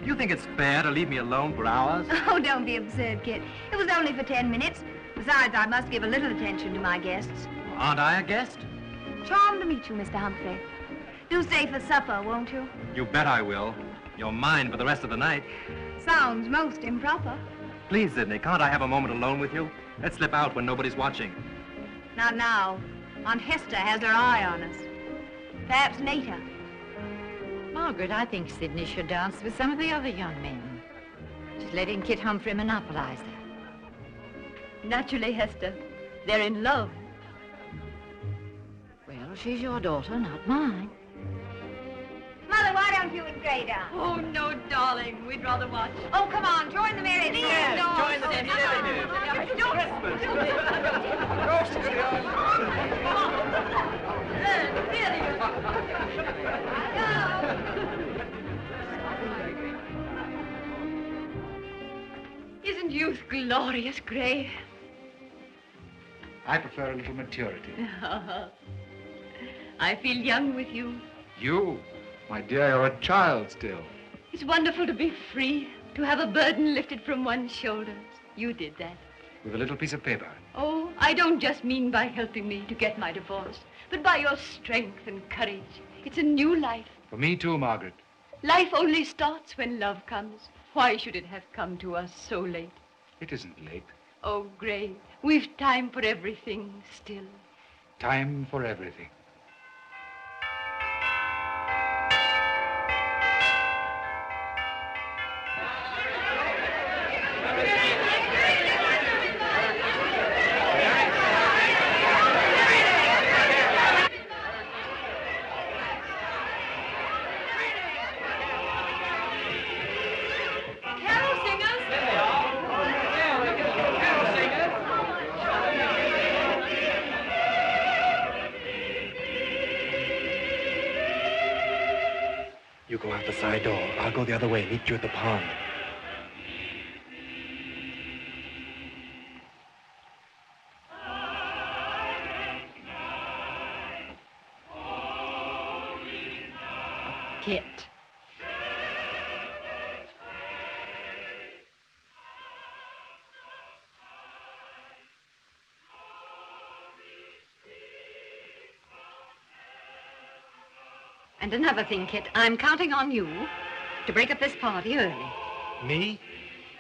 Do you think it's fair to leave me alone for hours? Oh, don't be absurd, Kit. It was only for 10 minutes. Besides, I must give a little attention to my guests. Aren't I a guest? Charmed to meet you, Mr. Humphrey. Do stay for supper, won't you? You bet I will. You're mine for the rest of the night. Sounds most improper. Please, Sidney, can't I have a moment alone with you? Let's slip out when nobody's watching. Not now. Aunt Hester has her eye on us. Perhaps later. Margaret, I think Sidney should dance with some of the other young men. She's letting Kit Humphrey monopolize her. Naturally, Hester. They're in love. Well, she's your daughter, not mine. Mother, why don't you and Gray dance? Oh, no, darling. We'd rather watch. Oh, come on, join the merry dance. Yes, No, join the Isn't youth glorious, Gray? I prefer a little maturity. I feel young with you. You? My dear, you're a child still. It's wonderful to be free, to have a burden lifted from one's shoulders. You did that. With a little piece of paper. Oh, I don't just mean by helping me to get my divorce, but by your strength and courage. It's a new life. For me too, Margaret. Life only starts when love comes. Why should it have come to us so late? It isn't late. Oh, Gray, we've time for everything still. Time for everything. You go out the side door. I'll go the other way. Meet you at the pond. Kit. And another thing, Kit, I'm counting on you to break up this party early. Me?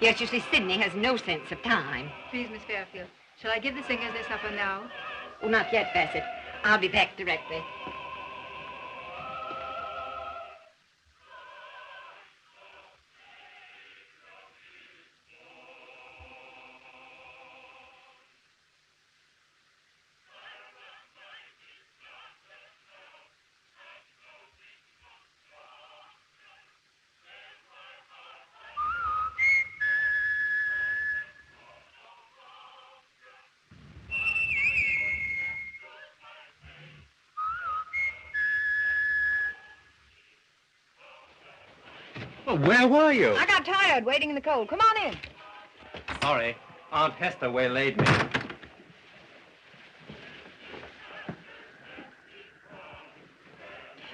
Yes, you see, Sidney has no sense of time. Please, Miss Fairfield, shall I give the singers their supper now? Oh, not yet, Bassett. I'll be back directly. Well, where were you? I got tired waiting in the cold. Come on in. Sorry. Aunt Hester waylaid me.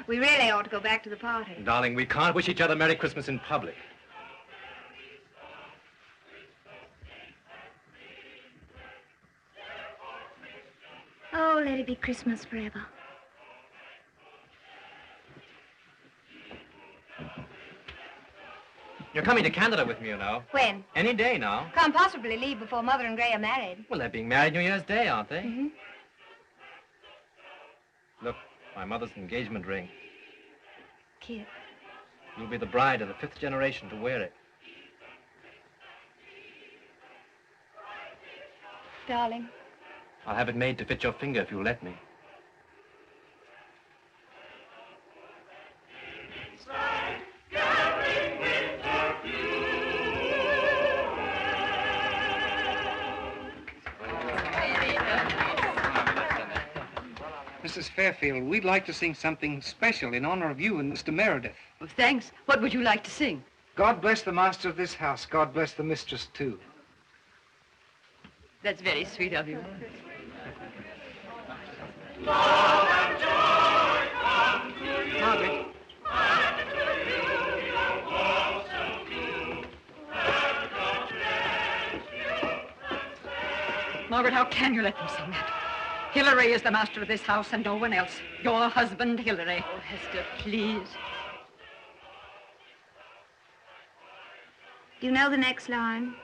We really ought to go back to the party. Darling, we can't wish each other Merry Christmas in public. Oh, let it be Christmas forever. You're coming to Canada with me, you know. When? Any day now. Can't possibly leave before Mother and Gray are married. Well, they're being married New Year's Day, aren't they? Mm-hmm. Look, my mother's engagement ring. Kid. You'll be the bride of the 5th generation to wear it. Darling. I'll have it made to fit your finger if you'll let me. Mrs. Fairfield, we'd like to sing something special in honor of you and Mr. Meredith. Oh, thanks. What would you like to sing? God bless the master of this house. God bless the mistress, too. That's very sweet of you. Margaret. Margaret, how can you let them sing that? Hillary is the master of this house and no one else. Your husband, Hillary. Oh, Hester, please. Do you know the next line?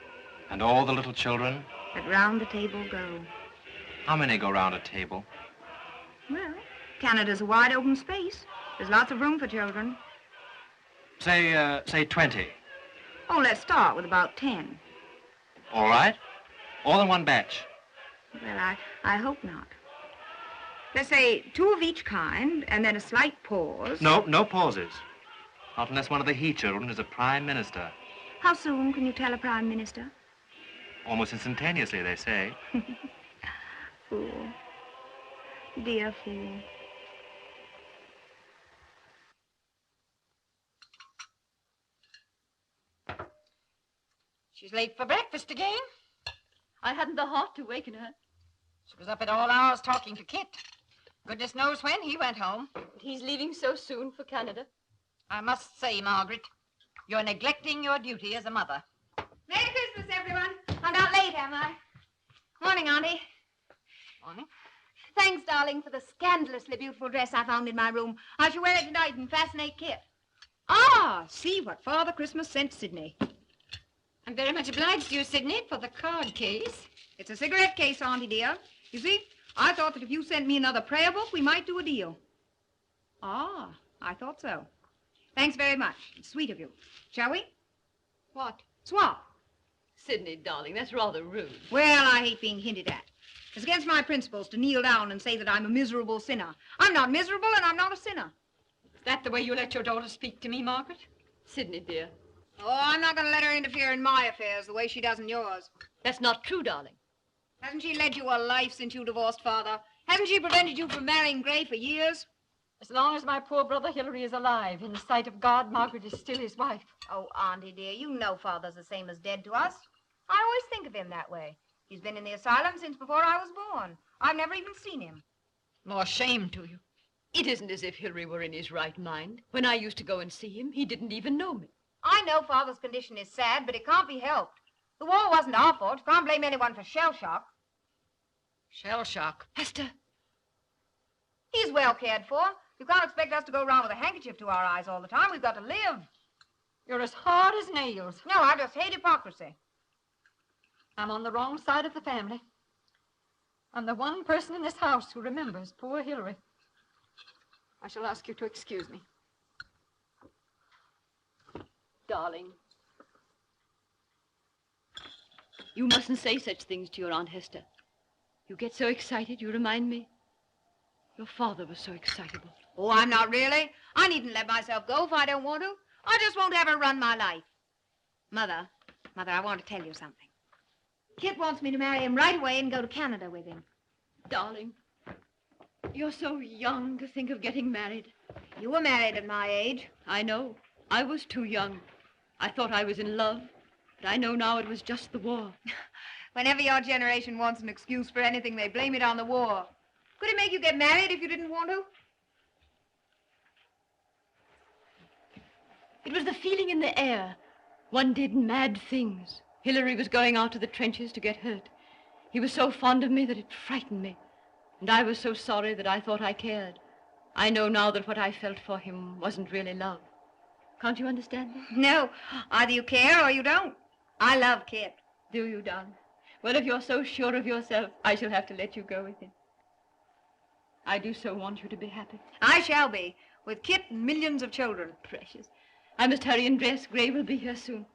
And all the little children? That round the table go. How many go round a table? Well, Canada's a wide open space. There's lots of room for children. Say 20. Oh, let's start with about 10. All right. All in one batch. Well, I hope not. Let's say 2 of each kind, and then a slight pause. No pauses. Not unless one of the he children is a prime minister. How soon can you tell a prime minister? Almost instantaneously, they say. Fool. Dear fool. She's late for breakfast again. I hadn't the heart to waken her. She was up at all hours talking to Kit. Goodness knows when he went home. But he's leaving so soon for Canada. I must say, Margaret, you're neglecting your duty as a mother. Merry Christmas, everyone. I'm not late, am I? Morning, Auntie. Morning. Thanks, darling, for the scandalously beautiful dress I found in my room. I shall wear it tonight and fascinate Kit. Ah, see what Father Christmas sent Sydney. I'm very much obliged to you, Sidney, for the card case. It's a cigarette case, Auntie dear. You see, I thought that if you sent me another prayer book, we might do a deal. Ah, I thought so. Thanks very much. It's sweet of you. Shall we? What? Swap. Sydney, darling, that's rather rude. Well, I hate being hinted at. It's against my principles to kneel down and say that I'm a miserable sinner. I'm not miserable and I'm not a sinner. Is that the way you let your daughter speak to me, Margaret? Sydney, dear. Oh, I'm not going to let her interfere in my affairs the way she does in yours. That's not true, darling. Hasn't she led you a life since you divorced Father? Hasn't she prevented you from marrying Gray for years? As long as my poor brother Hillary is alive, in the sight of God, Margaret is still his wife. Oh, Auntie dear, you know Father's the same as dead to us. I always think of him that way. He's been in the asylum since before I was born. I've never even seen him. More shame to you. It isn't as if Hillary were in his right mind. When I used to go and see him, he didn't even know me. I know Father's condition is sad, but it can't be helped. The war wasn't our fault. Can't blame anyone for shell shock. Shell shock. Hester. He's well cared for. You can't expect us to go around with a handkerchief to our eyes all the time. We've got to live. You're as hard as nails. No, I just hate hypocrisy. I'm on the wrong side of the family. I'm the one person in this house who remembers poor Hillary. I shall ask you to excuse me. Darling. You mustn't say such things to your Aunt Hester. You get so excited, you remind me. Your father was so excitable. Oh, I'm not really. I needn't let myself go if I don't want to. I just won't ever run my life. Mother, I want to tell you something. Kit wants me to marry him right away and go to Canada with him. Darling, you're so young to think of getting married. You were married at my age. I know. I was too young. I thought I was in love, but I know now it was just the war. Whenever your generation wants an excuse for anything, they blame it on the war. Could it make you get married if you didn't want to? It was the feeling in the air. One did mad things. Hillary was going out to the trenches to get hurt. He was so fond of me that it frightened me. And I was so sorry that I thought I cared. I know now that what I felt for him wasn't really love. Can't you understand me? No. Either you care or you don't. I love Kit. Do you, darling? Well, if you're so sure of yourself, I shall have to let you go with him. I do so want you to be happy. I shall be, with Kit and millions of children. Precious. I must hurry and dress. Gray will be here soon.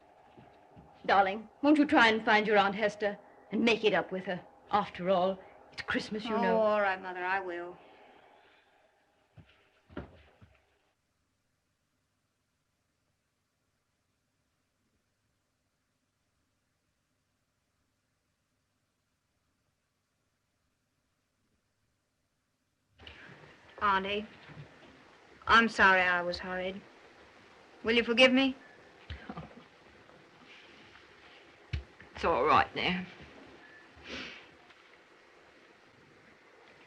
Darling, won't you try and find your Aunt Hester and make it up with her? After all, it's Christmas, you know. Oh, all right, Mother, I will. Auntie, I'm sorry I was hurried. Will you forgive me? It's all right now.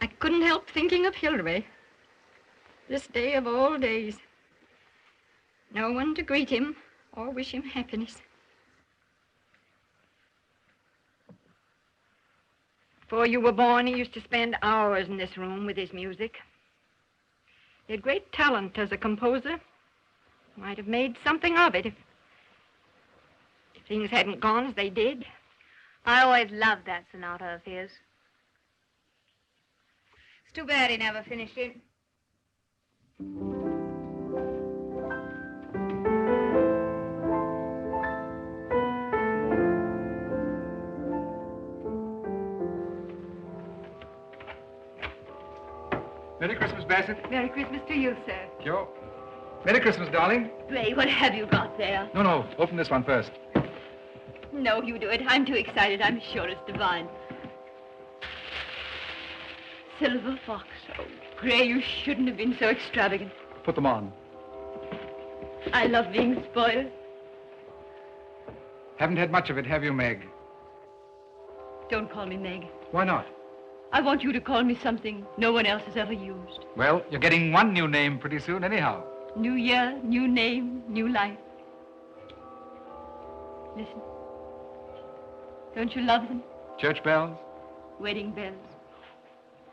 I couldn't help thinking of Hillary. This day of all days. No one to greet him or wish him happiness. Before you were born, he used to spend hours in this room with his music. He had great talent as a composer. Might have made something of it if things hadn't gone as they did. I always loved that sonata of his. It's too bad he never finished it. Merry Christmas, Bassett. Merry Christmas to you, sir. Sure. Merry Christmas, darling. Ray, what have you got there? No, open this one first. No, you do it. I'm too excited. I'm sure it's divine. Silver fox. Oh, Gray, you shouldn't have been so extravagant. Put them on. I love being spoiled. Haven't had much of it, have you, Meg? Don't call me Meg. Why not? I want you to call me something no one else has ever used. Well, you're getting one new name pretty soon, anyhow. New year, new name, new life. Listen. Don't you love them? Church bells? Wedding bells.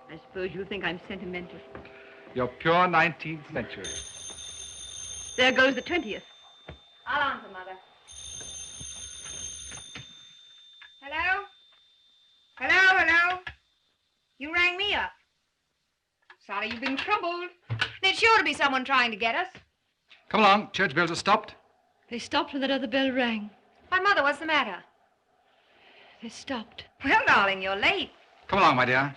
I suppose you think I'm sentimental. You're pure 19th century. There goes the 20th. I'll answer, Mother. Hello? Hello? You rang me up. Sorry you've been troubled. There's sure to be someone trying to get us. Come along, church bells are stopped. They stopped when that other bell rang. Why, Mother, what's the matter? They stopped. Well, darling, you're late. Come along, my dear.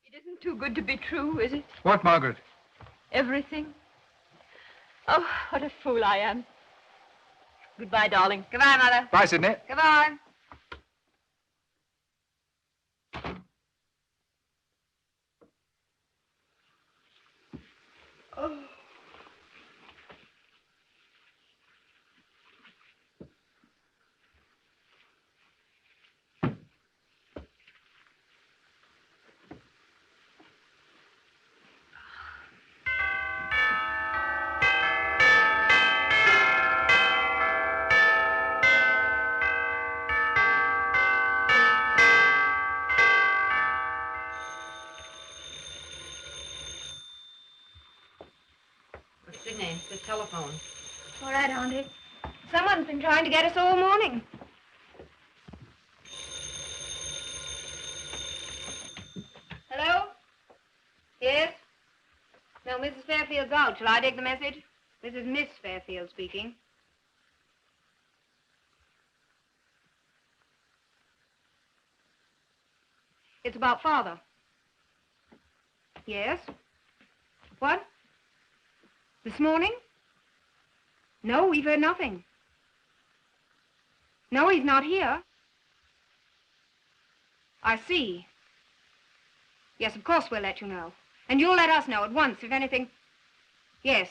It isn't too good to be true, is it? What, Margaret? Everything? Oh, what a fool I am. Goodbye, darling. Goodbye, Mother. Bye, Sidney. Goodbye. Oh. Sidney, the telephone. All right, Auntie. Someone's been trying to get us all morning. Hello? Yes? No, Mrs. Fairfield's out. Shall I take the message? This is Miss Fairfield speaking. It's about Father. Yes? What? This morning? No, we've heard nothing. No, he's not here. I see. Yes, of course we'll let you know. And you'll let us know at once if anything... Yes.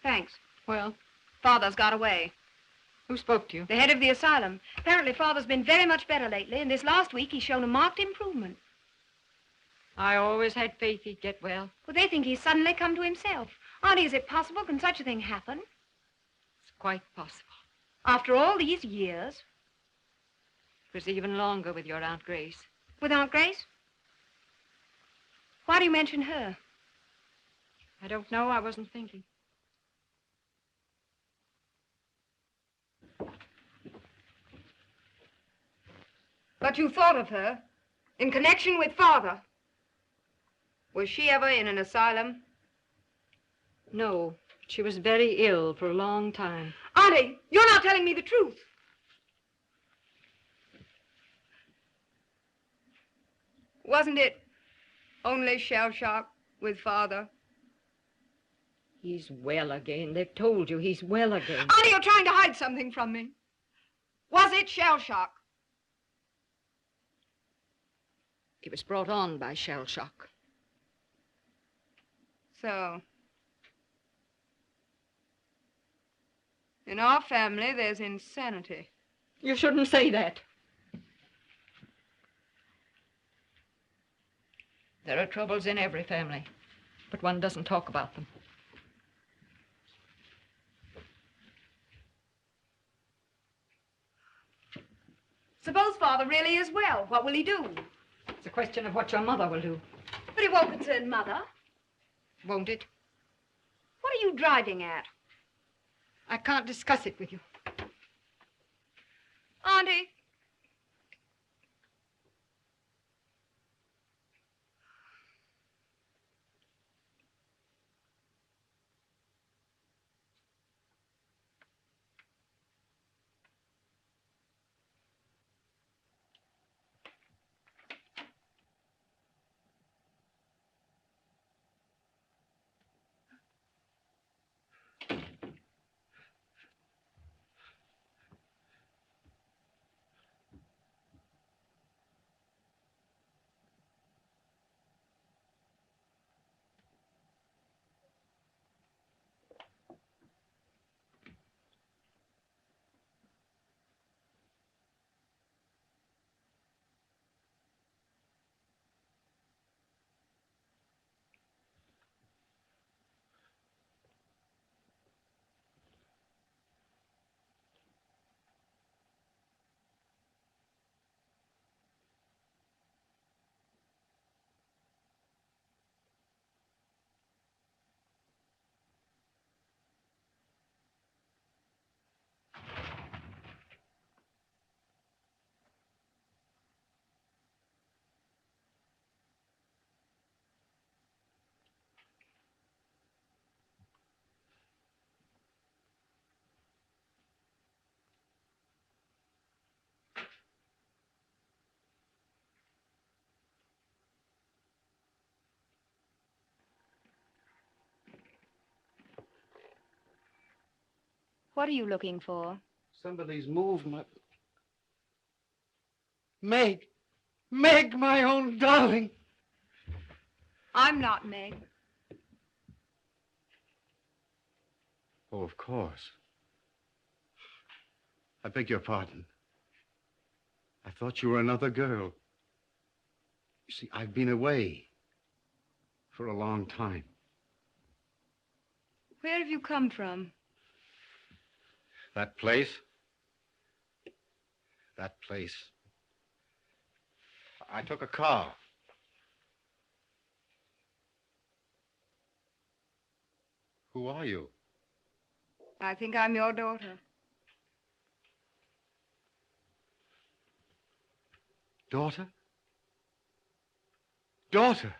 Thanks. Well, Father's got away. who spoke to you? The head of the asylum. Apparently Father's been very much better lately, and this last week he's shown a marked improvement. I always had faith he'd get well. Well, they think he's suddenly come to himself. Auntie, is it possible? Can such a thing happen? It's quite possible. After all these years? It was even longer with your Aunt Grace. With Aunt Grace? Why do you mention her? I don't know. I wasn't thinking. But you thought of her in connection with Father. Was she ever in an asylum? No, she was very ill for a long time. Auntie, you're not telling me the truth. Wasn't it only shell shock with Father? He's well again. They've told you he's well again. Auntie, you're trying to hide something from me. Was it shell shock? He was brought on by shell shock. So, in our family, there's insanity. You shouldn't say that. There are troubles in every family, but one doesn't talk about them. Suppose really is well. What will he do? It's a question of what your mother will do. But it won't concern Mother. Won't it? What are you driving at? I can't discuss it with you. Auntie. What are you looking for? Somebody's moved my... Meg! Meg, my own darling! I'm not Meg. Oh, of course. I beg your pardon. I thought you were another girl. You see, I've been away for a long time. Where have you come from? That place? That place. I took a car. Who are you? I think I'm your daughter. Daughter? Daughter?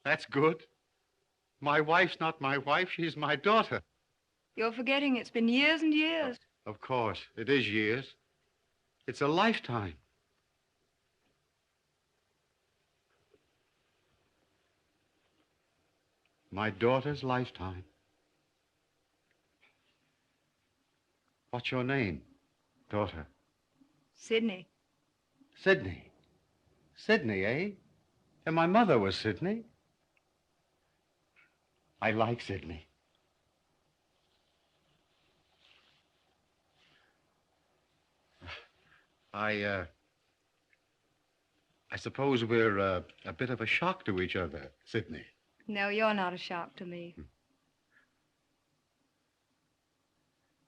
That's good. My wife's not my wife, she's my daughter. You're forgetting it's been years and years. Of course, it is years. It's a lifetime. My daughter's lifetime. What's your name, daughter? Sydney. Sydney. Sydney, eh? And my mother was Sydney. I like Sydney. I suppose we're a bit of a shock to each other, Sydney. No, you're not a shock to me.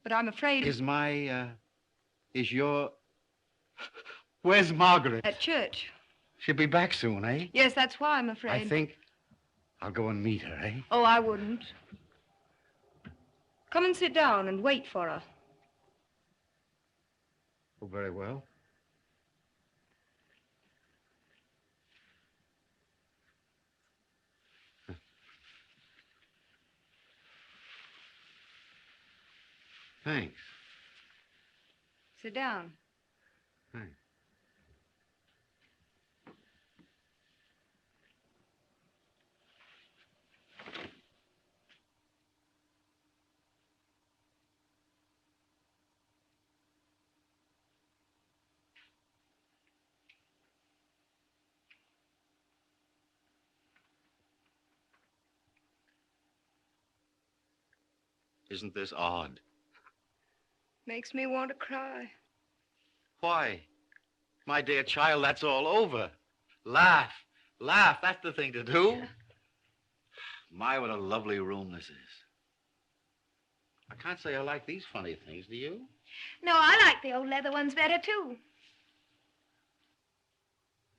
But I'm afraid... Is your... Where's Margaret? At church. She'll be back soon, eh? Yes, that's why I'm afraid. I think I'll go and meet her, eh? Oh, I wouldn't. Come and sit down and wait for her. Oh, very well. Thanks. Sit down. Thanks. Isn't this odd? Makes me want to cry. Why? My dear child, that's all over. Laugh. Laugh. That's the thing to do. My, what a lovely room this is. I can't say I like these funny things, do you? No, I like the old leather ones better, too.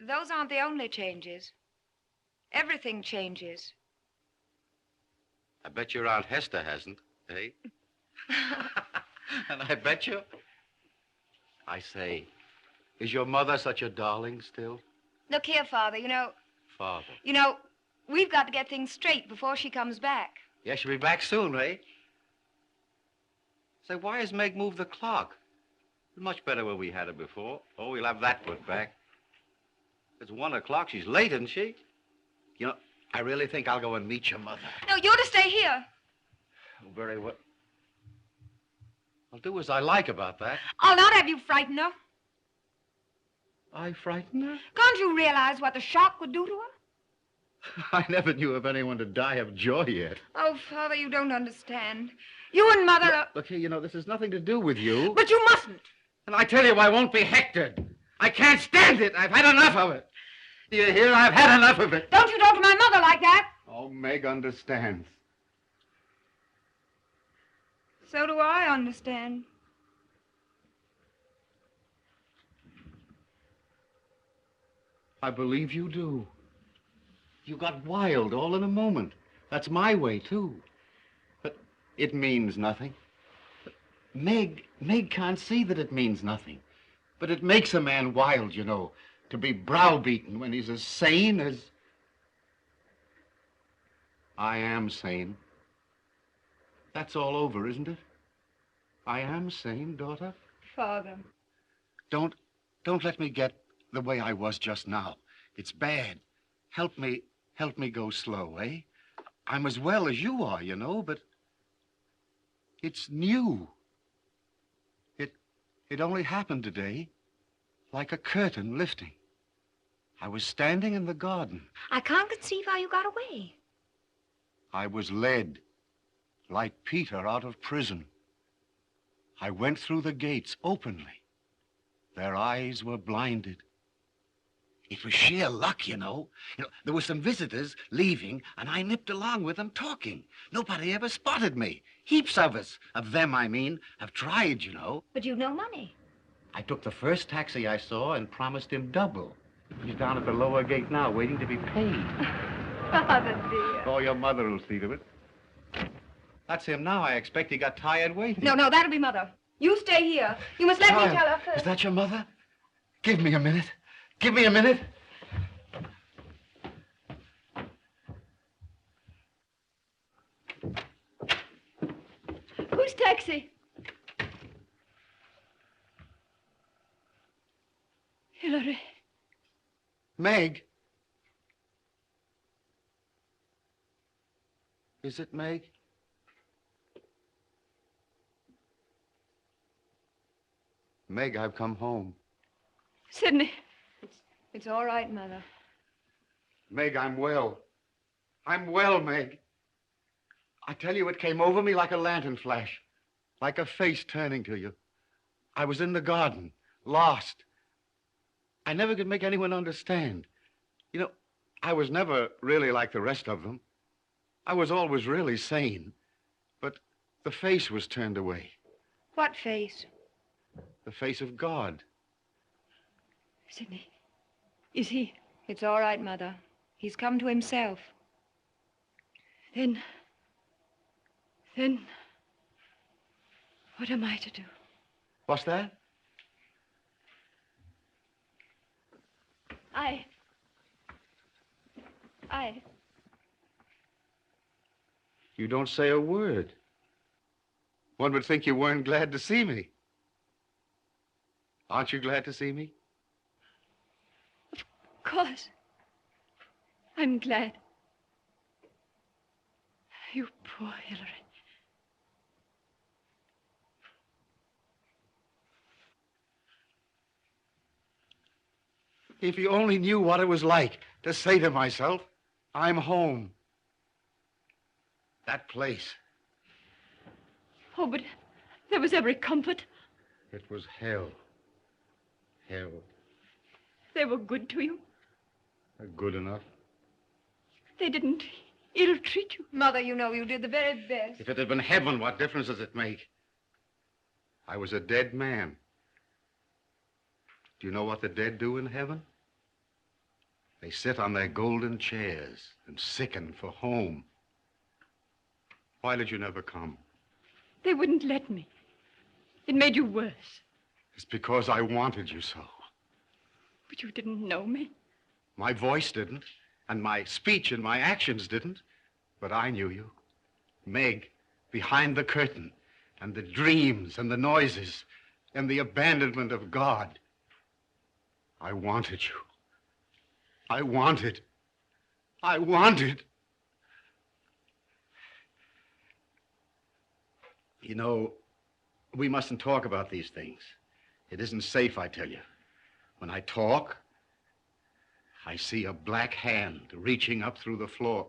Those aren't the only changes. Everything changes. I bet your Aunt Hester hasn't, eh? And I bet you... I say, is your mother such a darling still? Look here, Father, Father? We've got to get things straight before she comes back. Yeah, she'll be back soon, eh? Say, why has Meg moved the clock? It's much better where we had her before. Oh, we'll have that put back. It's 1 o'clock. She's late, isn't she? I really think I'll go and meet your mother. No, you're to stay here. Oh, very well. I'll do as I like about that. I'll not have you frighten her. I frighten her? Can't you realize what the shock would do to her? I never knew of anyone to die of joy yet. Oh, Father, you don't understand. You and Mother are... Look here, this has nothing to do with you. But you mustn't. And I tell you, I won't be hectored. I can't stand it. I've had enough of it. Do you hear? I've had enough of it. Don't you talk to my mother like that. Oh, Meg understands. So do I understand. I believe you do. You got wild all in a moment. That's my way, too. But it means nothing. But Meg can't see that it means nothing. But it makes a man wild, to be browbeaten when he's as sane as... I am sane. That's all over, isn't it? I am sane, daughter. Father. Don't let me get the way I was just now. It's bad. Help me go slow, eh? I'm as well as you are, but it's new. It only happened today, like a curtain lifting. I was standing in the garden. I can't conceive how you got away. I was led, like Peter out of prison. I went through the gates openly. Their eyes were blinded. It was sheer luck, There were some visitors leaving, and I nipped along with them talking. Nobody ever spotted me. Heaps of us, of them, I mean, have tried, But you've no money. I took the first taxi I saw and promised him double. He's down at the lower gate now, waiting to be paid. Father, dear. Oh, your mother will see to it. That's him now. I expect he got tired waiting. No, that'll be Mother. You stay here. You must let me tell her first. Is that your mother? Give me a minute. Give me a minute. Whose taxi? Hillary. Meg. Is it Meg? Meg, I've come home. Sidney. It's all right, Mother. Meg, I'm well. I'm well, Meg. I tell you, it came over me like a lantern flash, like a face turning to you. I was in the garden, lost. I never could make anyone understand. I was never really like the rest of them. I was always really sane, but the face was turned away. What face? The face of God. Sidney, is he? It's all right, Mother. He's come to himself. Then, what am I to do? What's that? You don't say a word. One would think you weren't glad to see me. Aren't you glad to see me? Of course. I'm glad. You poor Hillary. If you only knew what it was like to say to myself, I'm home. That place. Oh, but there was every comfort. It was hell. Hell. They were good to you. Good enough. They didn't ill-treat you. Mother, you did the very best. If it had been heaven, what difference does it make? I was a dead man. Do you know what the dead do in heaven? They sit on their golden chairs and sicken for home. Why did you never come? They wouldn't let me. It made you worse. It's because I wanted you so. But you didn't know me. My voice didn't, and my speech and my actions didn't, but I knew you. Meg, behind the curtain, and the dreams and the noises and the abandonment of God. I wanted you. I wanted. You know, we mustn't talk about these things. It isn't safe, I tell you. When I talk, I see a black hand reaching up through the floor.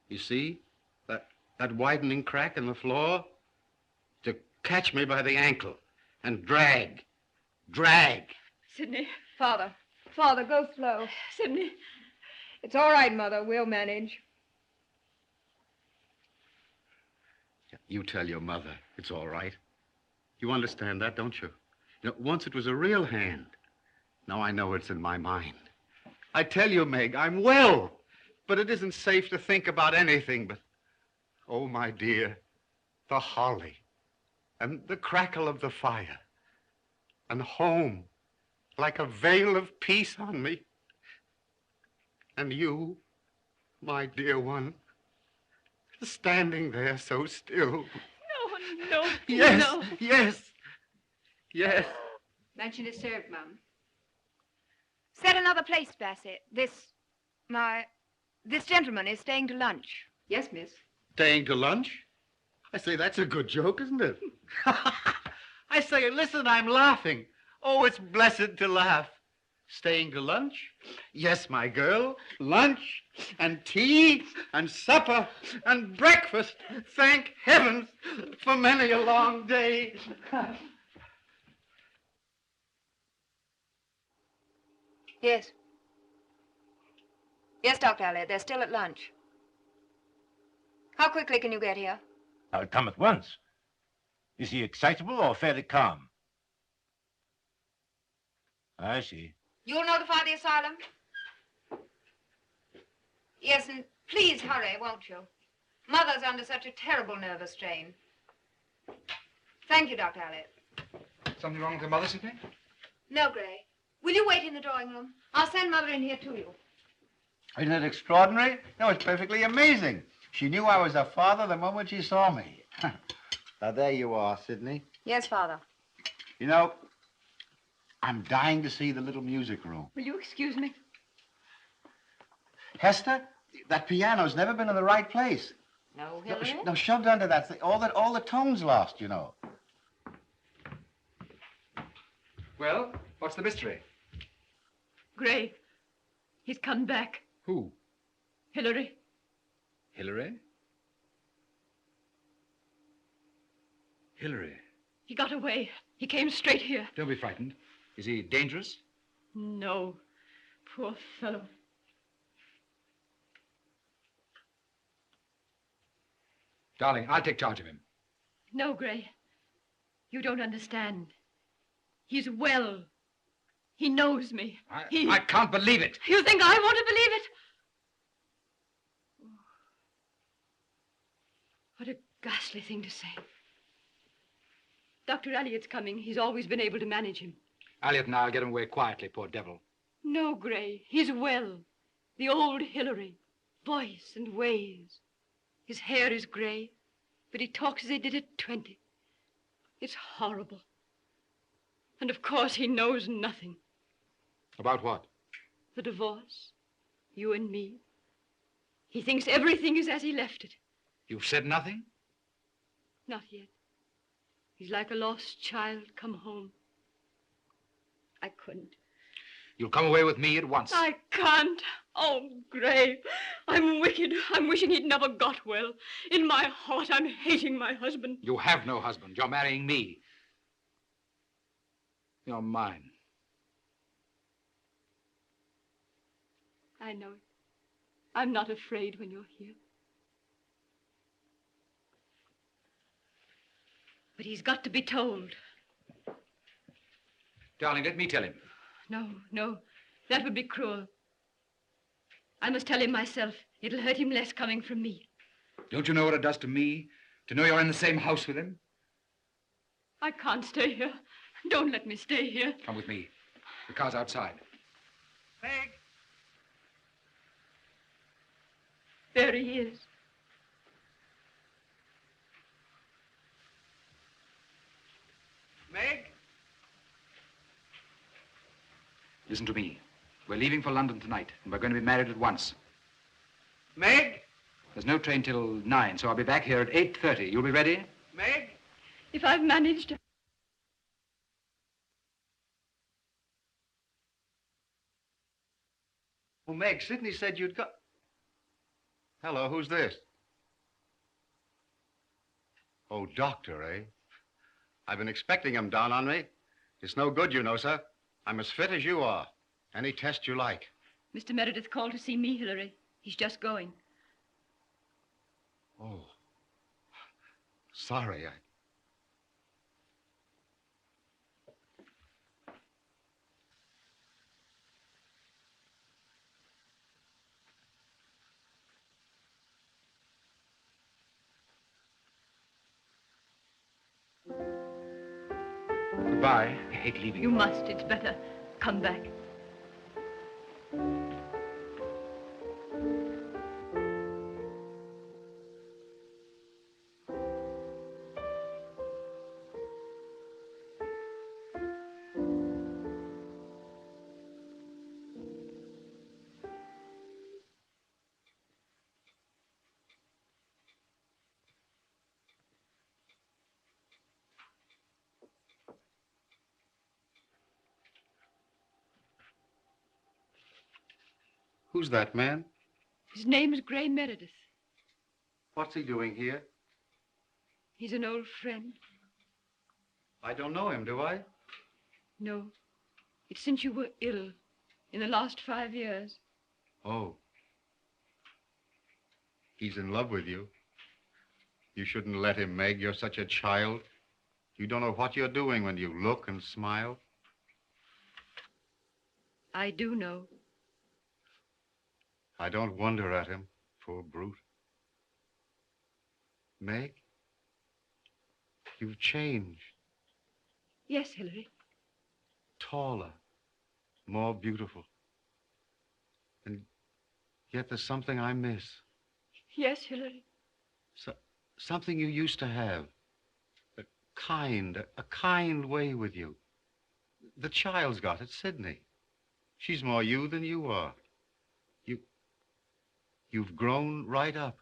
You see? That widening crack in the floor? To catch me by the ankle and drag. Sidney. Father, go slow. Sidney. It's all right, Mother. We'll manage. You tell your mother it's all right. You understand that, don't you? You know, once it was a real hand. Now I know it's in my mind. I tell you, Meg, I'm well. But it isn't safe to think about anything but, oh, my dear, the holly and the crackle of the fire and home like a veil of peace on me. And you, my dear one, standing there so still. No. Yes, no. yes. Luncheon is served, Mum. Set another place, Bassett. This gentleman is staying to lunch. Yes, miss. Staying to lunch? I say, that's a good joke, isn't it? I say, listen, I'm laughing. Oh, it's blessed to laugh. Staying to lunch? Yes, my girl. Lunch and tea and supper and breakfast. Thank heavens for many a long day. Yes. Yes, Dr. Elliot, they're still at lunch. How quickly can you get here? I'll come at once. Is he excitable or fairly calm? I see. You'll notify the asylum? Yes, and please hurry, won't you? Mother's under such a terrible nervous strain. Thank you, Dr. Elliot. Something wrong with your mother, Sidney? No, Gray. Will you wait in the drawing room? I'll send Mother in here to you. Isn't it extraordinary? No, it's perfectly amazing. She knew I was her father the moment she saw me. Now, there you are, Sidney. Yes, Father. You know, I'm dying to see the little music room. Will you excuse me? Hester, that piano's never been in the right place. No, Hillary? No, shoved under that thing. All the tones lost, you know. Well, what's the mystery? Gray. He's come back. Who? Hillary. Hillary? Hillary? He got away. He came straight here. Don't be frightened. Is he dangerous? No. Poor fellow. Darling, I'll take charge of him. No, Gray. You don't understand. He's well. He knows me. I can't believe it. You think I want to believe it? What a ghastly thing to say. Dr. Elliot's coming. He's always been able to manage him. Elliot and I'll get him away quietly, poor devil. No, Gray. He's well. The old Hillary. Voice and ways. His hair is gray, but he talks as he did at 20. It's horrible. And of course he knows nothing. About what? The divorce. You and me. He thinks everything is as he left it. You've said nothing? Not yet. He's like a lost child come home. I couldn't. You'll come away with me at once. I can't. Oh, Gray, I'm wicked. I'm wishing he'd never got well. In my heart, I'm hating my husband. You have no husband. You're marrying me. You're mine. I know it. I'm not afraid when you're here. But he's got to be told. Darling, let me tell him. No, no. That would be cruel. I must tell him myself. It'll hurt him less coming from me. Don't you know what it does to me to know you're in the same house with him? I can't stay here. Don't let me stay here. Come with me. The car's outside. Meg! There he is. Meg? Listen to me. We're leaving for London tonight, and we're going to be married at once. Meg? There's no train till 9, so I'll be back here at 8:30. You'll be ready? Meg? If I've managed... Oh, Meg, Sidney said you'd got... Hello, who's this? Oh, doctor, eh? I've been expecting him down on me. It's no good, you know, sir. I'm as fit as you are. Any test you like. Mr. Meredith called to see me, Hillary. He's just going. Oh. Sorry, Goodbye. I hate leaving You must. It's better. Come back. Who's that man? His name's Gray Meredith. What's he doing here? He's an old friend. I don't know him, do I? No. It's since you were ill. In the last 5 years. Oh. He's in love with you. You shouldn't let him, Meg. You're such a child. You don't know what you're doing when you look and smile. I do know. I don't wonder at him, poor brute. Meg, you've changed. Yes, Hillary. Taller, more beautiful. And yet there's something I miss. Yes, Hillary. Something you used to have. A kind way with you. The child's got it, Sidney. She's more you than you are. You've grown right up,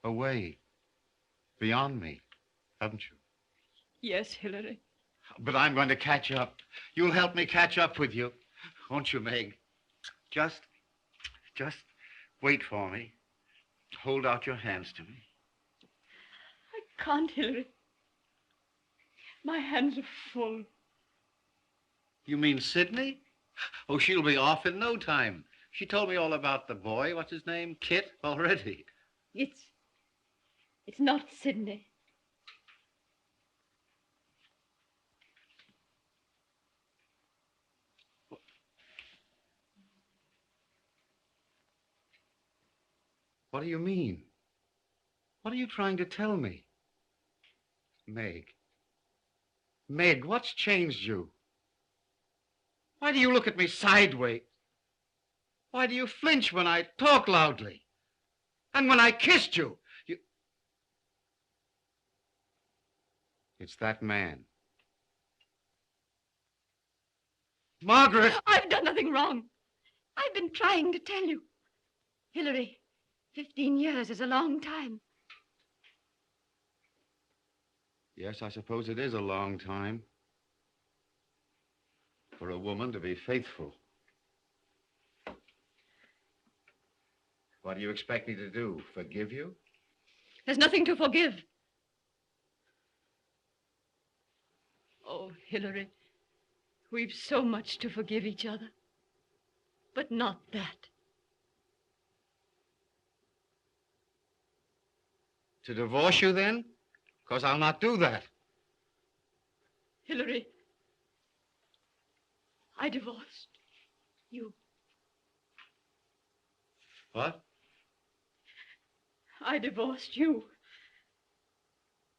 away, beyond me, haven't you? Yes, Hillary. But I'm going to catch up. You'll help me catch up with you, won't you, Meg? Just wait for me. Hold out your hands to me. I can't, Hillary. My hands are full. You mean Sidney? Oh, she'll be off in no time. She told me all about the boy, what's his name, Kit, already. It's not Sidney. What do you mean? What are you trying to tell me? Meg. Meg, what's changed you? Why do you look at me sideways? Why do you flinch when I talk loudly? And when I kissed you, It's that man. Margaret! I've done nothing wrong. I've been trying to tell you. Hillary, 15 years is a long time. Yes, I suppose it is a long time for a woman to be faithful. What do you expect me to do? Forgive you? There's nothing to forgive. Oh, Hillary, we've so much to forgive each other. But not that. To divorce you, then? Because I'll not do that. Hillary, I divorced you. What? I divorced you.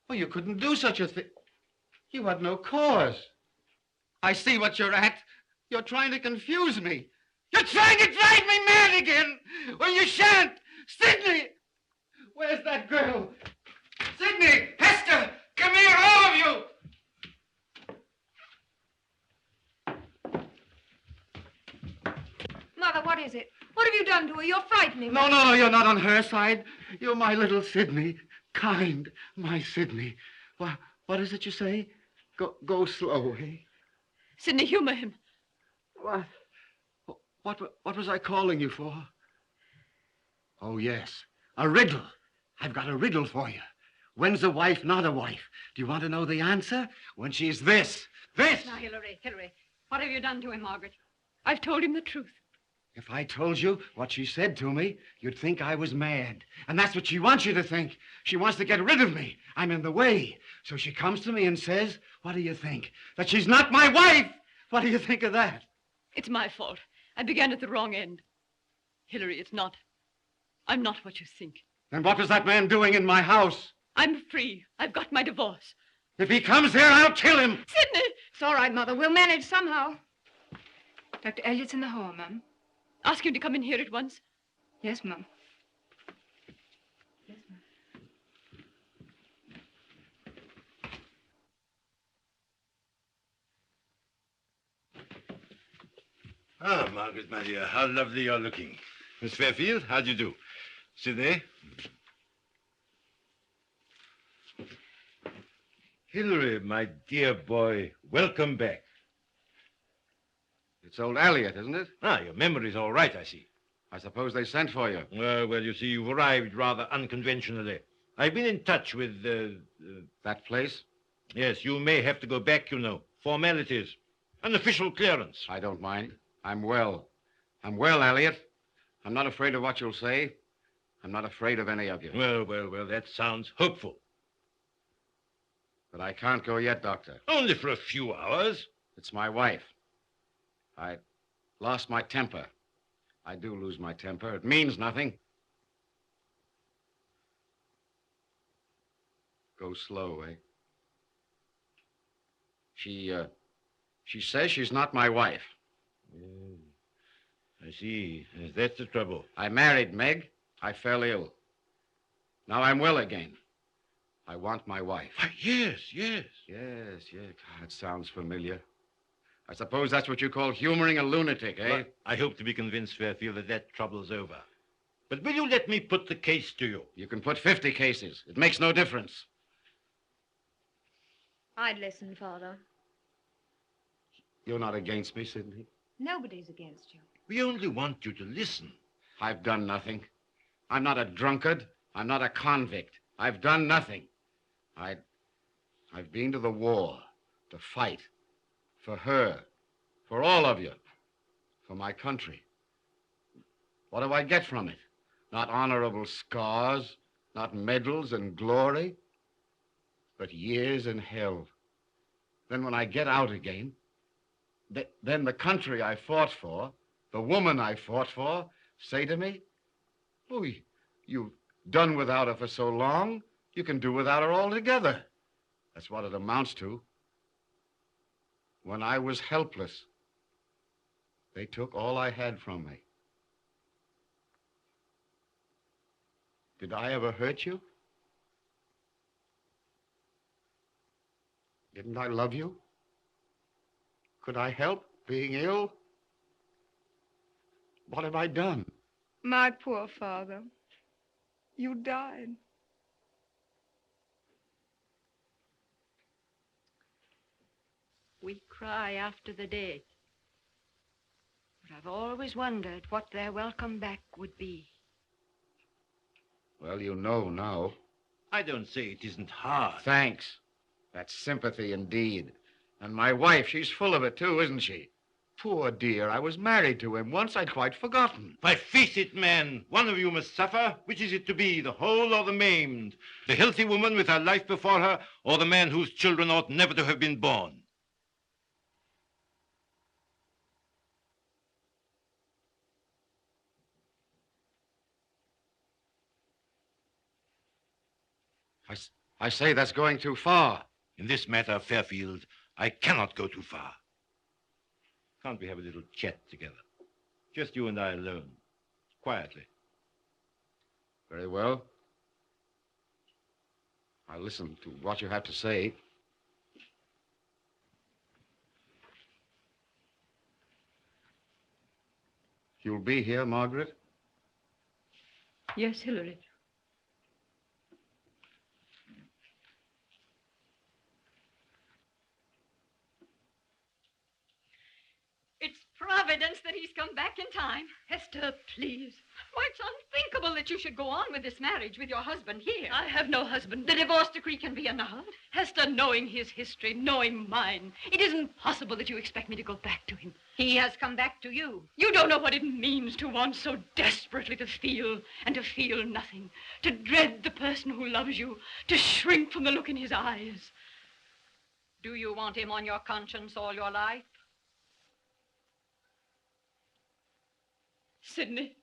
Oh, you couldn't do such a thing. You had no cause. I see what you're at. You're trying to confuse me. You're trying to drive me mad again. Well, you shan't. Sidney! Where's that girl? Sidney! Hester! Come here, all of you! Mother, what is it? What have you done to her? You're frightening me. No, you're not on her side. You're my little Sidney. Kind, my Sidney. What is it you say? Go slow, eh? Sidney, humor him. What was I calling you for? Oh, yes. A riddle. I've got a riddle for you. When's a wife not a wife? Do you want to know the answer? When she's this. This! Now, Hillary, what have you done to him, Margaret? I've told him the truth. If I told you what she said to me, you'd think I was mad. And that's what she wants you to think. She wants to get rid of me. I'm in the way. So she comes to me and says, what do you think? That she's not my wife! What do you think of that? It's my fault. I began at the wrong end. Hillary, it's not. I'm not what you think. Then what was that man doing in my house? I'm free. I've got my divorce. If he comes here, I'll kill him. Sidney! It's all right, Mother. We'll manage somehow. Dr. Elliott's in the hall, Mum. Ask him to come in here at once. Yes, Mum. Yes, Mum. Ah, Margaret, my dear, how lovely you're looking. Miss Fairfield, how do you do? Sit there. Hillary, my dear boy, welcome back. It's old Elliot, isn't it? Ah, your memory's all right, I see. I suppose they sent for you. Well, you see, you've arrived rather unconventionally. I've been in touch with, That place? Yes, you may have to go back, you know. Formalities. An official clearance. I don't mind. I'm well. I'm well, Elliot. I'm not afraid of what you'll say. I'm not afraid of any of you. Well, that sounds hopeful. But I can't go yet, Doctor. Only for a few hours. It's my wife. I lost my temper. I do lose my temper. It means nothing. Go slow, eh? She says she's not my wife. I see. That's the trouble. I married Meg. I fell ill. Now I'm well again. I want my wife. Yes. Yes. God, it sounds familiar. I suppose that's what you call humoring a lunatic, eh? Well, I hope to be convinced, Fairfield, that trouble's over. But will you let me put the case to you? You can put 50 cases. It makes no difference. I'd listen, Father. You're not against me, Sidney? Nobody's against you. We only want you to listen. I've done nothing. I'm not a drunkard. I'm not a convict. I've done nothing. I've been to the war to fight. For her. For all of you. For my country. What do I get from it? Not honorable scars, not medals and glory, but years in hell. Then when I get out again, then the country I fought for, the woman I fought for, say to me, oh, you've done without her for so long, you can do without her altogether. That's what it amounts to. When I was helpless, they took all I had from me. Did I ever hurt you? Didn't I love you? Could I help being ill? What have I done? My poor father. You died. We cry after the dead. But I've always wondered what their welcome back would be. Well, you know now. I don't say it isn't hard. Thanks. That's sympathy indeed. And my wife, she's full of it too, isn't she? Poor dear, I was married to him once. I'd quite forgotten. Why, face it, man. One of you must suffer. Which is it to be, the whole or the maimed? The healthy woman with her life before her, or the man whose children ought never to have been born? I say that's going too far. In this matter, Fairfield, I cannot go too far. Can't we have a little chat together? Just you and I alone. Quietly. Very well. I'll listen to what you have to say. You'll be here, Margaret? Yes, Hillary. It's Providence that he's come back in time. Hester, please. Why, it's unthinkable that you should go on with this marriage with your husband here. I have no husband. The divorce decree can be annulled. Hester, knowing his history, knowing mine, it isn't possible that you expect me to go back to him. He has come back to you. You don't know what it means to want so desperately to feel and to feel nothing, to dread the person who loves you, to shrink from the look in his eyes. Do you want him on your conscience all your life? Sidney.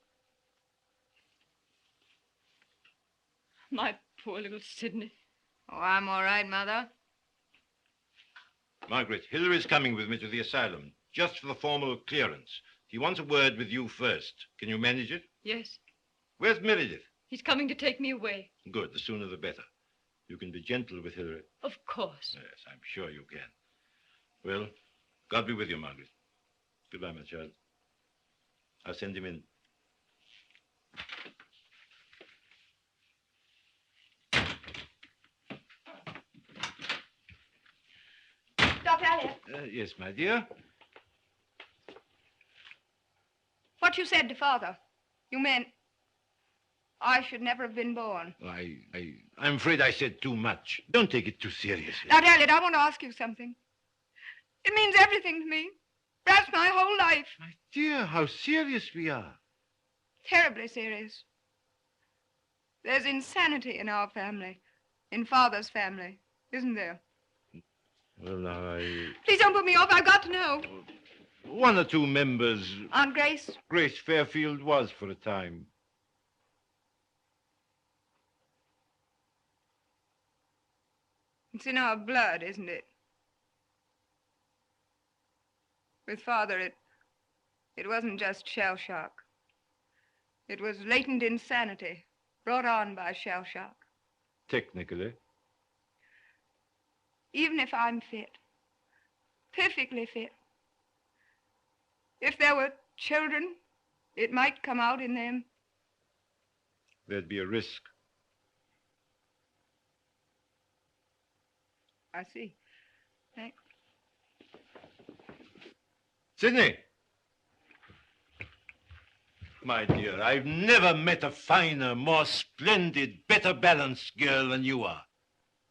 My poor little Sidney. Oh, I'm all right, Mother. Margaret, Hillary's coming with me to the asylum, just for the formal clearance. He wants a word with you first. Can you manage it? Yes. Where's Meredith? He's coming to take me away. Good, the sooner the better. You can be gentle with Hillary. Of course. Yes, I'm sure you can. Well, God be with you, Margaret. Goodbye, my child. I'll send him in. Dr. Elliot, Yes, my dear. what you said to Father, you meant I should never have been born. I'm afraid I said too much. Don't take it too seriously. Dr. Elliot, I want to ask you something. It means everything to me. Perhaps my whole life. My dear, how serious we are. Terribly serious. There's insanity in our family, in Father's family, isn't there? Well, now, Please don't put me off. I've got to know. one or two members... Aunt Grace? Grace Fairfield was for a time. It's in our blood, isn't it? With Father, it wasn't just shell shock. It was latent insanity brought on by shell shock. Technically. Even if I'm fit, perfectly fit, if there were children, it might come out in them. There'd be a risk. I see. Thanks. Sidney! My dear, I've never met a finer, more splendid, better balanced girl than you are.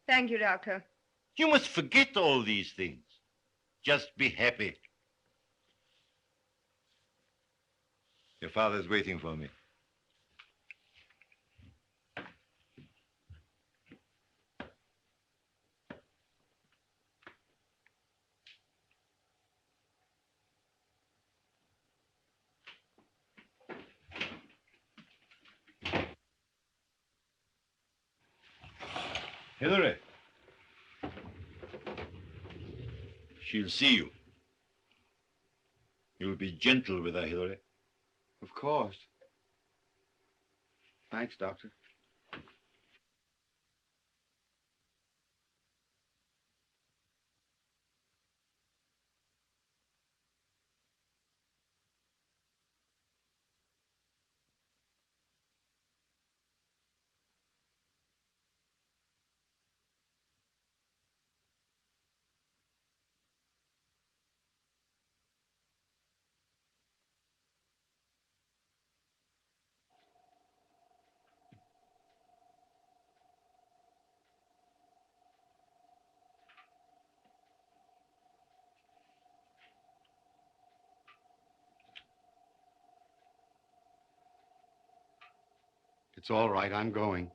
Thank you, Doctor. You must forget all these things. Just be happy. Your father's waiting for me. Hillary. She'll see you. You'll be gentle with her, Hillary. Of course. Thanks, Doctor. It's all right. I'm going.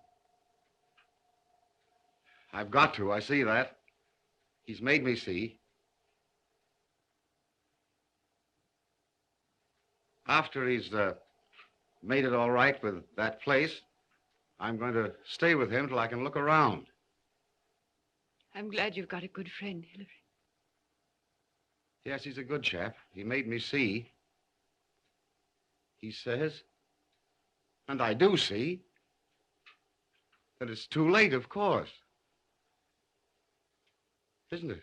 I've got to. I see that. He's made me see. After he's made it all right with that place, I'm going to stay with him till I can look around. I'm glad you've got a good friend, Hillary. Yes, he's a good chap. He made me see. He says, and I do see, that it's too late, of course. Isn't it?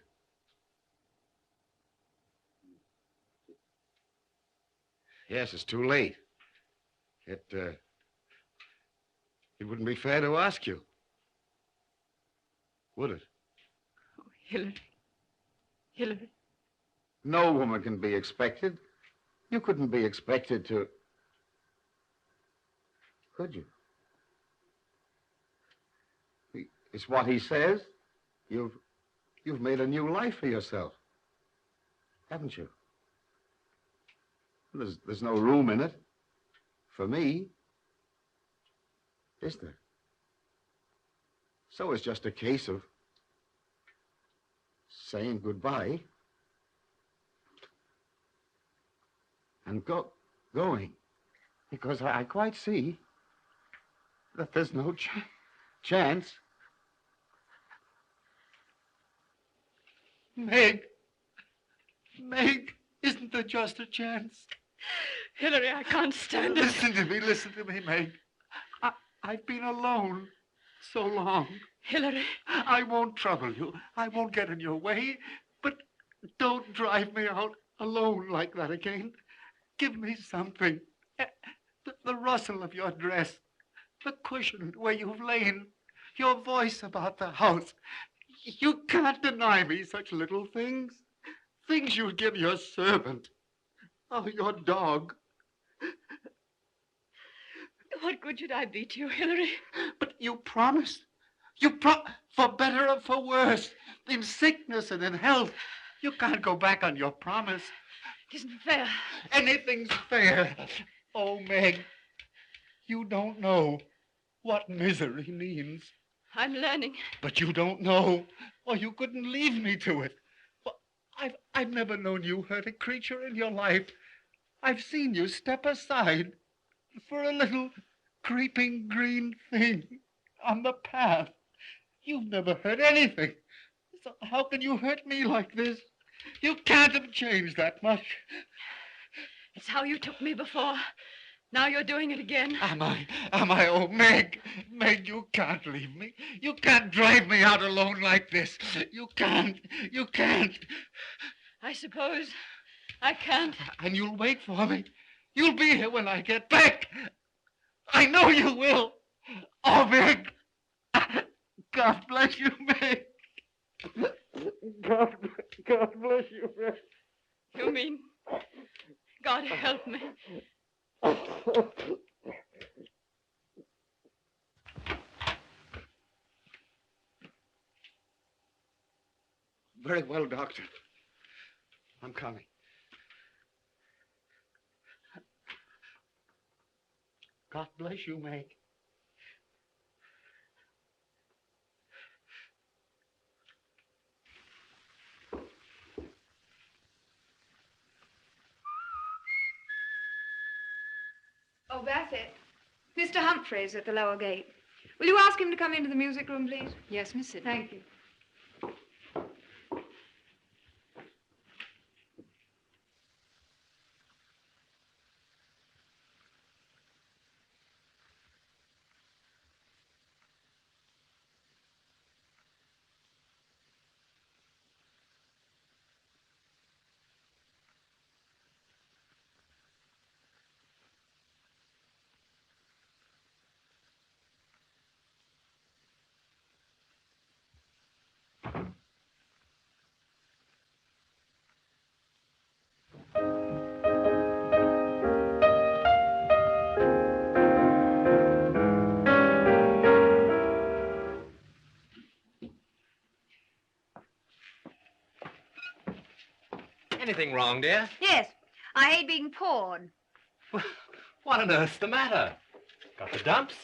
Yes, it's too late. It wouldn't be fair to ask you. Would it? Oh, Hillary. Hillary. No woman can be expected. You couldn't be expected to... Could you? It's what he says. You've made a new life for yourself. Haven't you? There's no room in it for me. Is there? So it's just a case of saying goodbye and going. Because I quite see that there's no chance. Meg, isn't there just a chance? Hillary, I can't stand it. Listen to me, Meg. I've been alone so long. Hillary. I won't trouble you. I won't get in your way. But don't drive me out alone like that again. Give me something. The rustle of your dress, the cushion where you've lain, your voice about the house. You can't deny me such little things. Things you'd give your servant. Oh, your dog. What good should I be to you, Hillary? But you promised. For better or for worse, in sickness and in health. You can't go back on your promise. It isn't fair. Anything's fair. Oh, Meg, you don't know what misery means. I'm learning. But you don't know, or you couldn't leave me to it. Well, I've never known you hurt a creature in your life. I've seen you step aside for a little creeping green thing on the path. You've never hurt anything. So how can you hurt me like this? You can't have changed that much. It's how you took me before. Now you're doing it again. Am I? Oh, Meg, you can't leave me. You can't drive me out alone like this. You can't. I suppose I can't. And you'll wait for me. You'll be here when I get back. I know you will. Oh, Meg. God bless you, Meg. God bless you, Meg. You mean God help me? Very well, Doctor. I'm coming. God bless you, Meg. Oh, that's it. Mr. Humphreys at the lower gate. Will you ask him to come into the music room, please? Yes, Miss Sidney. Thank you. Anything wrong, dear? Yes, I hate being pawed. What on earth's the matter? Got the dumps?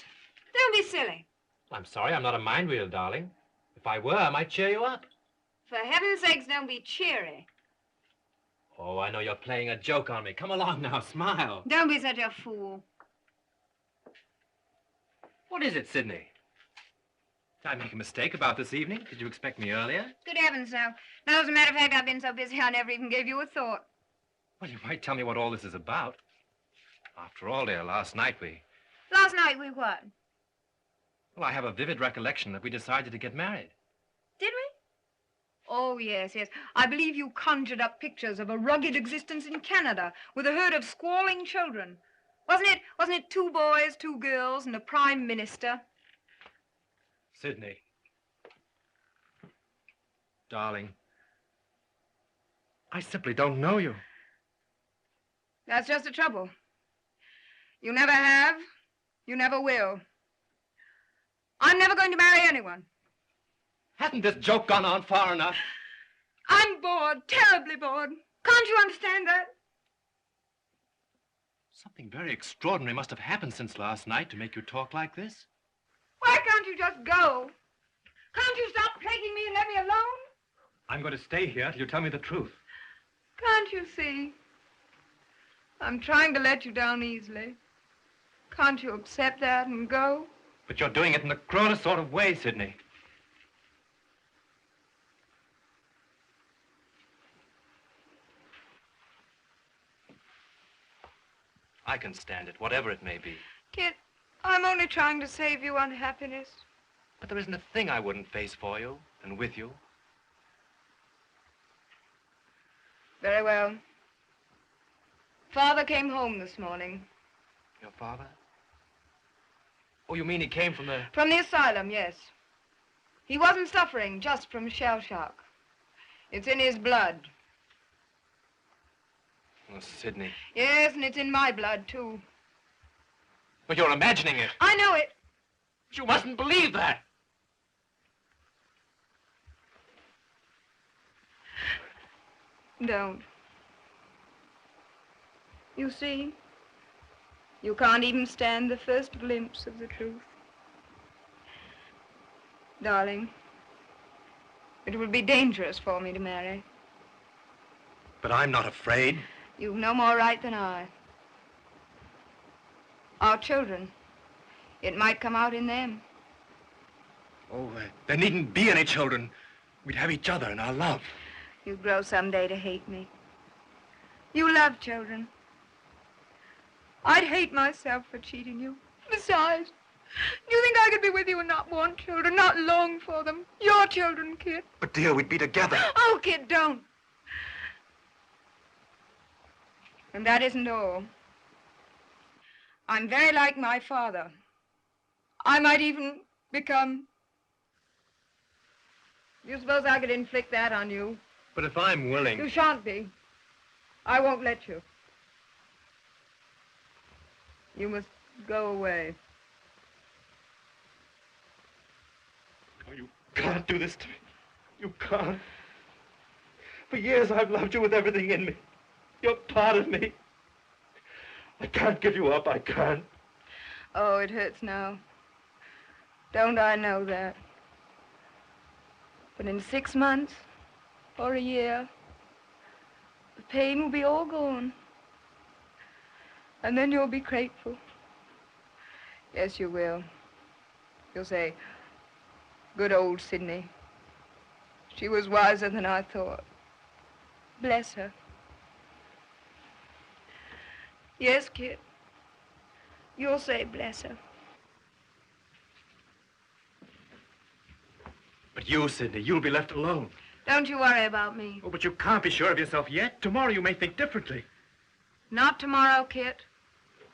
Don't be silly. I'm sorry, I'm not a mind reader, darling. If I were, I might cheer you up. For heaven's sakes, don't be cheery. Oh, I know you're playing a joke on me. Come along now, smile. Don't be such a fool. What is it, Sidney? Did I make a mistake about this evening? Did you expect me earlier? Good heavens, no. No, as a matter of fact, I've been so busy I never even gave you a thought. Well, you might tell me what all this is about. After all, dear, last night we what? Well, I have a vivid recollection that we decided to get married. Did we? Oh, yes, yes. I believe you conjured up pictures of a rugged existence in Canada with a herd of squalling children. Wasn't it 2 boys, 2 girls, and a prime minister? Sydney. Darling. I simply don't know you. That's just the trouble. You never have. You never will. I'm never going to marry anyone. Hasn't this joke gone on far enough? I'm bored, terribly bored. Can't you understand that? Something very extraordinary must have happened since last night to make you talk like this. Why can't you just go? Can't you stop plaguing me and let me alone? I'm going to stay here till you tell me the truth. Can't you see? I'm trying to let you down easily. Can't you accept that and go? But you're doing it in the cruelest sort of way, Sydney. I can stand it, whatever it may be. Kit, I'm only trying to save you unhappiness. But there isn't a thing I wouldn't face for you and with you. Very well. Father came home this morning. Your father? Oh, you mean he came from the... From the asylum, yes. He wasn't suffering just from shell shock. It's in his blood. Oh, Sydney. Yes, and it's in my blood, too. But you're imagining it. I know it. But you mustn't believe that. Don't. You see, you can't even stand the first glimpse of the truth. Darling, it would be dangerous for me to marry. But I'm not afraid. You've no more right than I. Our children, it might come out in them. Oh, there needn't be any children. We'd have each other and our love. You'd grow someday to hate me. You love children. I'd hate myself for cheating you. Besides, do you think I could be with you and not want children, not long for them? Your children, Kit. But, dear, we'd be together. Oh, Kit, don't. And that isn't all. I'm very like my father. I might even become... Do you suppose I could inflict that on you? But if I'm willing... You shan't be. I won't let you. You must go away. Oh, you can't do this to me. You can't. For years I've loved you with everything in me. You're part of me. I can't give you up. I can't. Oh, it hurts now. Don't I know that? But in 6 months or a year, the pain will be all gone. And then you'll be grateful. Yes, you will. You'll say, good old Sydney. She was wiser than I thought. Bless her. Yes, Kit. You'll say bless her. But you, Sydney, you'll be left alone. Don't you worry about me. Oh, but you can't be sure of yourself yet. Tomorrow you may think differently. Not tomorrow, Kit.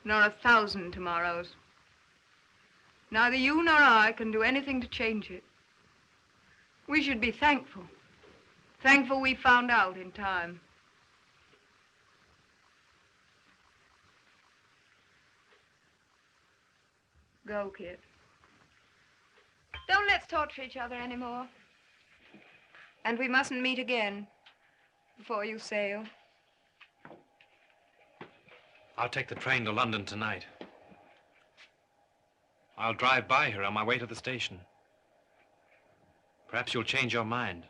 Nor 1,000 tomorrows. Neither you nor I can do anything to change it. We should be thankful. Thankful we found out in time. Go, Kit. Don't let's torture each other anymore. And we mustn't meet again before you sail. I'll take the train to London tonight. I'll drive by here on my way to the station. Perhaps you'll change your mind.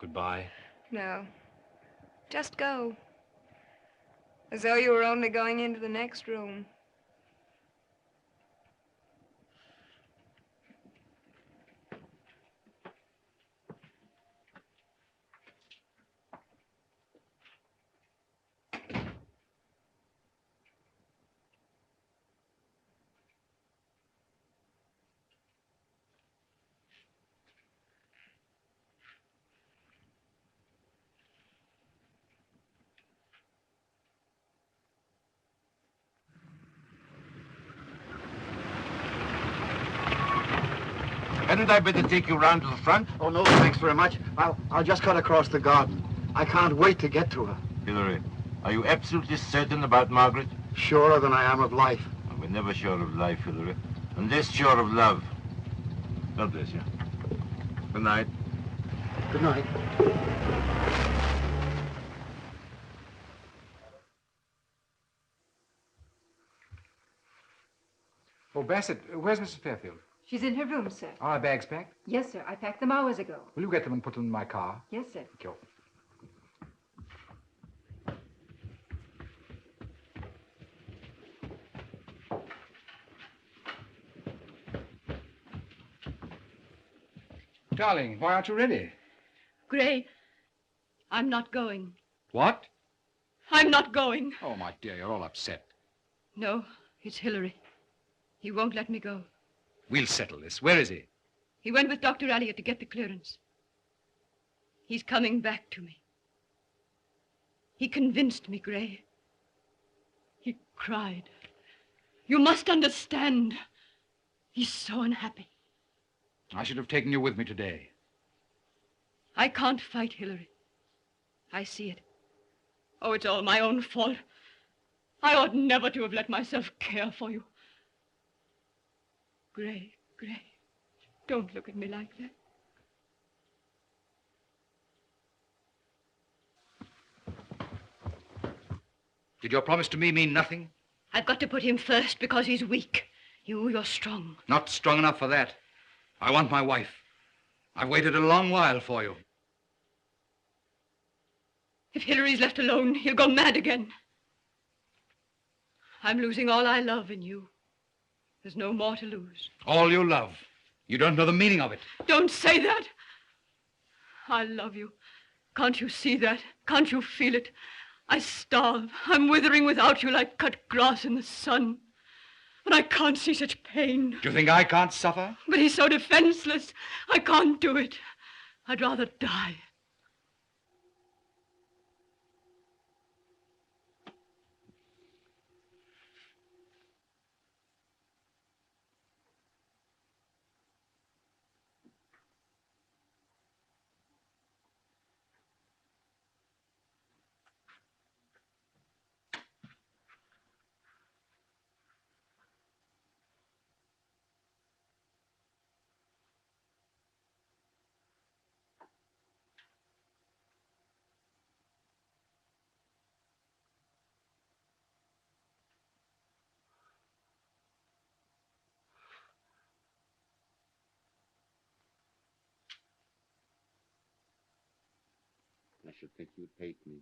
Goodbye. No. Just go. As though you were only going into the next room. Hadn't I better take you round to the front? Oh, no, thanks very much. I'll just cut across the garden. I can't wait to get to her. Hillary, are you absolutely certain about Margaret? Surer than I am of life. We're never sure of life, Hillary. Unless sure of love. God bless you. Good night. Good night. Oh, Bassett, where's Mrs. Fairfield? She's in her room, sir. Are our bags packed? Yes, sir. I packed them hours ago. Will you get them and put them in my car? Yes, sir. Thank you. Darling, why aren't you ready? Gray, I'm not going. What? I'm not going. Oh, my dear, you're all upset. No, it's Hillary. He won't let me go. We'll settle this. Where is he? He went with Dr. Elliot to get the clearance. He's coming back to me. He convinced me, Gray. He cried. You must understand. He's so unhappy. I should have taken you with me today. I can't fight Hillary. I see it. Oh, it's all my own fault. I ought never to have let myself care for you. Gray, don't look at me like that. Did your promise to me mean nothing? I've got to put him first because he's weak. You're strong. Not strong enough for that. I want my wife. I've waited a long while for you. If Hillary's left alone, he'll go mad again. I'm losing all I love in you. There's no more to lose. All you love. You don't know the meaning of it. Don't say that. I love you. Can't you see that? Can't you feel it? I starve. I'm withering without you like cut grass in the sun. And I can't see such pain. Do you think I can't suffer? But he's so defenseless. I can't do it. I'd rather die. I should think you'd hate me.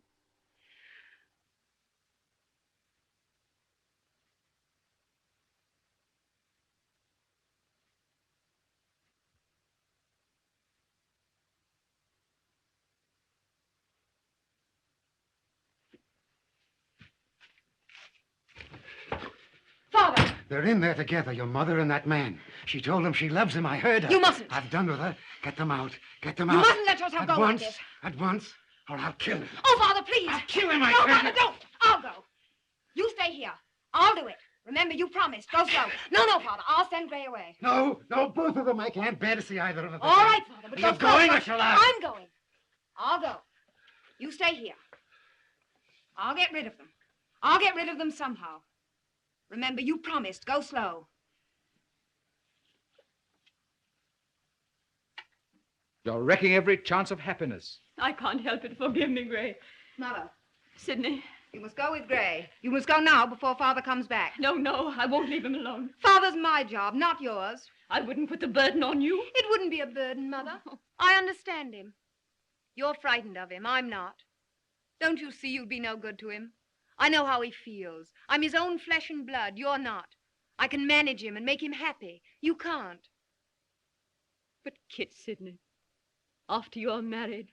Father! They're in there together, your mother and that man. She told him she loves him. I heard her. You mustn't. I've done with her. Get them out. Get them You out. mustn't let yourself go like this. At once, or I'll kill him. Oh, Father, please. I'll kill him, I No, tell Father, you. don't. I'll go. You stay here. I'll do it. Remember, you promised. Go slow. No, Father. I'll send Gray away. No, both of them. I can't bear to see either of them. All right, Father, but You're go slow. going or shall I? I'm going. I'll go. You stay here. I'll get rid of them. I'll get rid of them somehow. Remember, you promised. Go slow. You're wrecking every chance of happiness. I can't help it. Forgive me, Gray. Mother. Sidney. You must go with Gray. You must go now before Father comes back. No, I won't leave him alone. Father's my job, not yours. I wouldn't put the burden on you. It wouldn't be a burden, Mother. I understand him. You're frightened of him. I'm not. Don't you see you'd be no good to him? I know how he feels. I'm his own flesh and blood. You're not. I can manage him and make him happy. You can't. But Kit, Sidney, after you're married...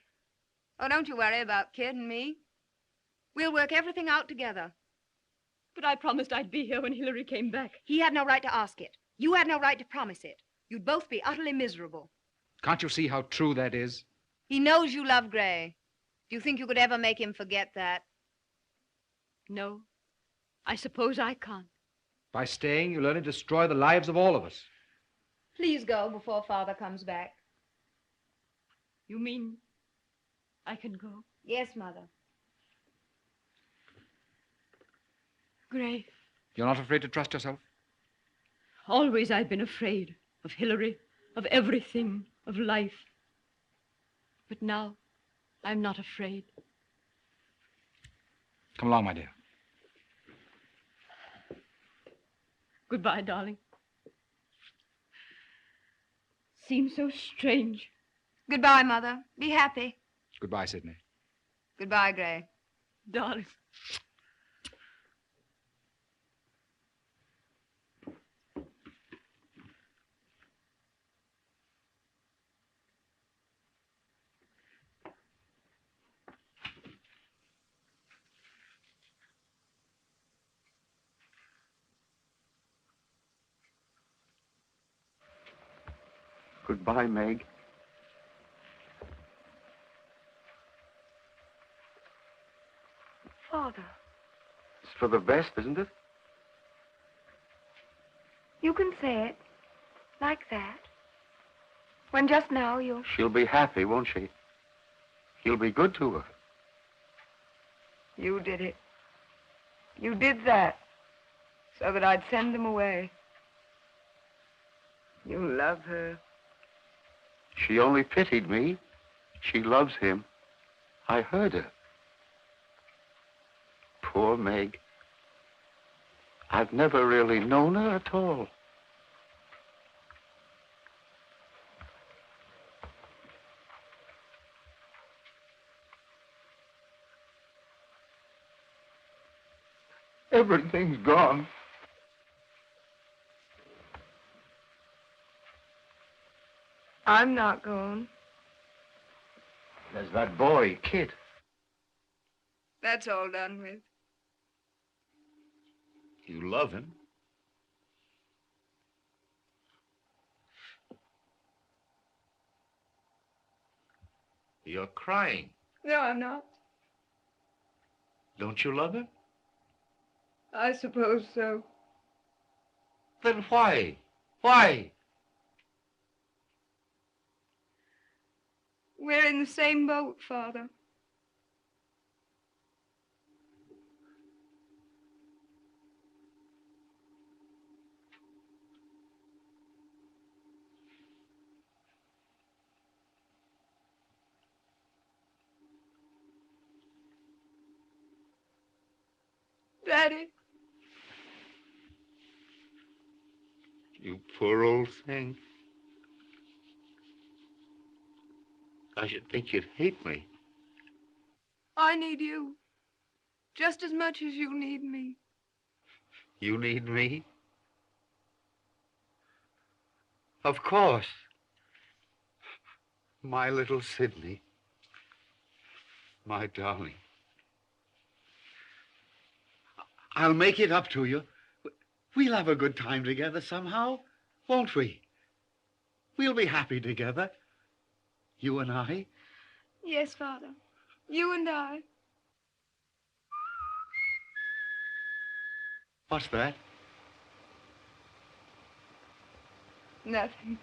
Oh, don't you worry about Kid and me. We'll work everything out together. But I promised I'd be here when Hillary came back. He had no right to ask it. You had no right to promise it. You'd both be utterly miserable. Can't you see how true that is? He knows you love Gray. Do you think you could ever make him forget that? No, I suppose I can't. By staying, you'll only destroy the lives of all of us. Please go before Father comes back. You mean I can go? Yes, Mother. Gray, You're not afraid to trust yourself? always I've been afraid of Hillary, of everything, of life. But now I'm not afraid. Come along, my dear. Goodbye, darling. Seems so strange. Goodbye, Mother. Be happy. Goodbye, Sidney. Goodbye, Gray. Darling. Goodbye, Meg. Father, It's for the best, isn't it? you can say it like that. When just now you... She'll be happy, won't she? He'll be good to her. You did it. You did that so that I'd send them away. You love her. She only pitied me. She loves him. I heard her. Poor Meg. I've never really known her at all. Everything's gone. I'm not going. There's that boy, Kit. That's all done with. You love him? You're crying. No, I'm not. Don't you love him? I suppose so. Then why? Why? We're in the same boat, Father. Daddy. You poor old thing. I should think you'd hate me. I need you just as much as you need me. You need me? Of course. My little Sidney. My darling. I'll make it up to you. We'll have a good time together somehow, won't we? We'll be happy together. You and I. Yes, Father. You and I. What's that? Nothing.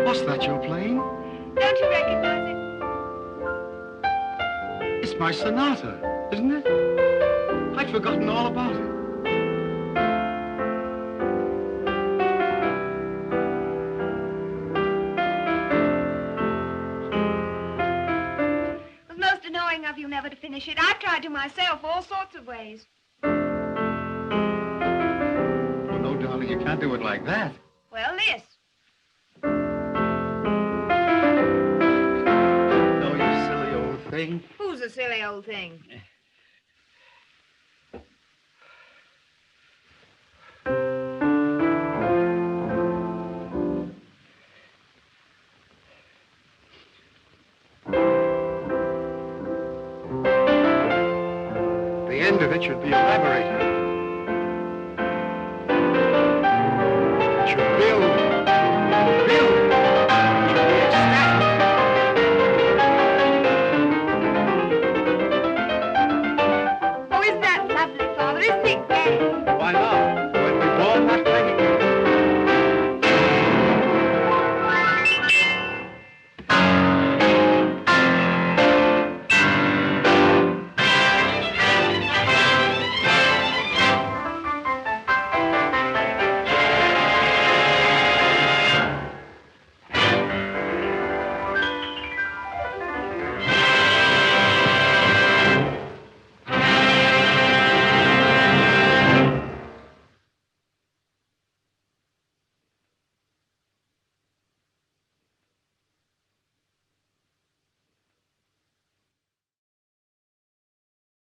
What's that you're playing? Don't you recognize it? It's my sonata, isn't it? I'd forgotten all about it. It was most annoying of you never to finish it. I've tried to myself all sorts of ways. Oh, no, darling, you can't do it like that. Well, this. No, you silly old thing. Who's a silly old thing? The end of it should be elaborated.